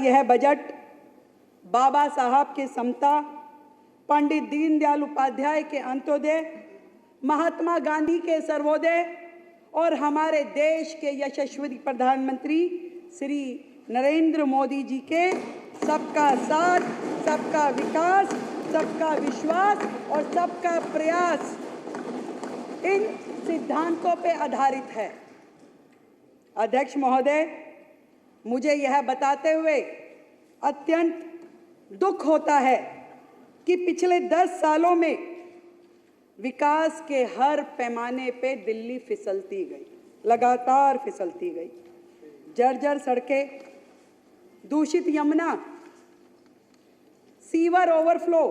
यह बजट बाबा साहब के समता, पंडित दीनदयाल उपाध्याय के अंत्योदय, महात्मा गांधी के सर्वोदय और हमारे देश के यशस्वी प्रधानमंत्री श्री नरेंद्र मोदी जी के सबका साथ, सबका विकास, सबका विश्वास और सबका प्रयास, इन सिद्धांतों पे आधारित है। अध्यक्ष महोदय, मुझे यह बताते हुए अत्यंत दुख होता है कि पिछले 10 सालों में विकास के हर पैमाने पे दिल्ली फिसलती गई, लगातार फिसलती गई। जर्जर सड़कें, दूषित यमुना, सीवर ओवरफ्लो,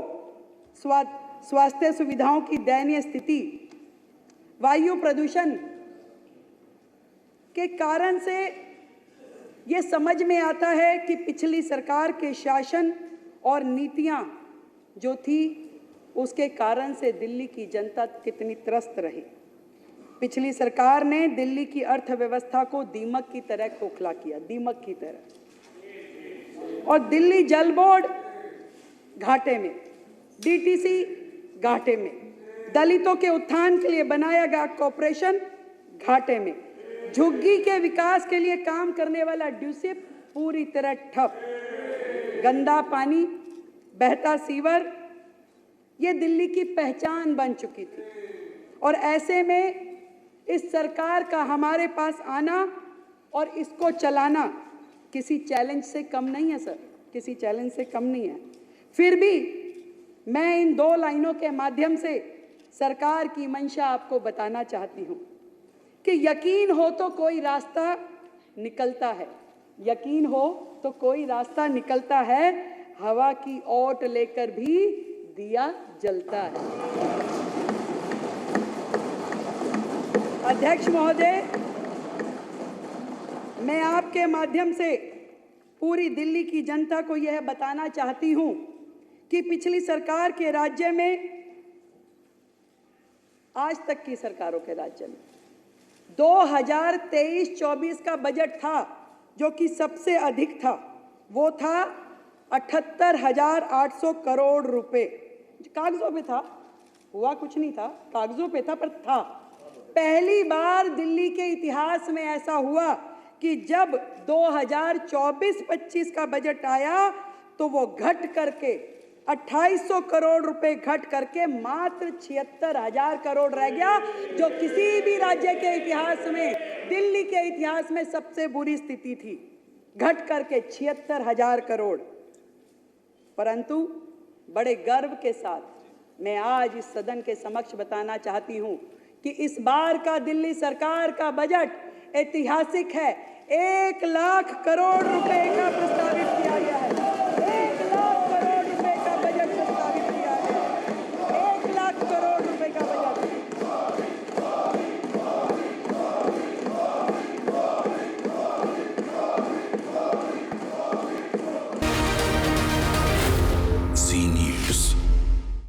स्वास्थ्य सुविधाओं की दयनीय स्थिति, वायु प्रदूषण के कारण से ये समझ में आता है कि पिछली सरकार के शासन और नीतियां जो थी उसके कारण से दिल्ली की जनता कितनी त्रस्त रही। पिछली सरकार ने दिल्ली की अर्थव्यवस्था को दीमक की तरह खोखला किया, दीमक की तरह। और दिल्ली जल बोर्ड घाटे में, डीटीसी घाटे में, दलितों के उत्थान के लिए बनाया गया कॉर्पोरेशन घाटे में, झुग्गी के विकास के लिए काम करने वाला ड्यूसिप पूरी तरह ठप, गंदा पानी, बहता सीवर, ये दिल्ली की पहचान बन चुकी थी। और ऐसे में इस सरकार का हमारे पास आना और इसको चलाना किसी चैलेंज से कम नहीं है सर, किसी चैलेंज से कम नहीं है। फिर भी मैं इन 2 लाइनों के माध्यम से सरकार की मंशा आपको बताना चाहती हूँ कि यकीन हो तो कोई रास्ता निकलता है, यकीन हो तो कोई रास्ता निकलता है, हवा की ओट लेकर भी दिया जलता है। अध्यक्ष महोदय, मैं आपके माध्यम से पूरी दिल्ली की जनता को यह बताना चाहती हूं कि पिछली सरकार के राज्य में, आज तक की सरकारों के राज्य में 2023-24 का बजट था जो कि सबसे अधिक था, वो था 78,800 करोड़ रुपए। कागजों पे था, हुआ कुछ नहीं था, कागजों पे था पर था। पहली बार दिल्ली के इतिहास में ऐसा हुआ कि जब 2024-25 का बजट आया तो वो घट करके 2800 करोड़ रुपए घट करके मात्र 76,000 करोड़ रह गया, जो किसी भी राज्य के इतिहास में, दिल्ली के इतिहास में सबसे बुरी स्थिति थी, घट करके 76,000 करोड़। परंतु बड़े गर्व के साथ मैं आज इस सदन के समक्ष बताना चाहती हूं कि इस बार का दिल्ली सरकार का बजट ऐतिहासिक है। 1 लाख करोड़ रुपए का प्रस्तावित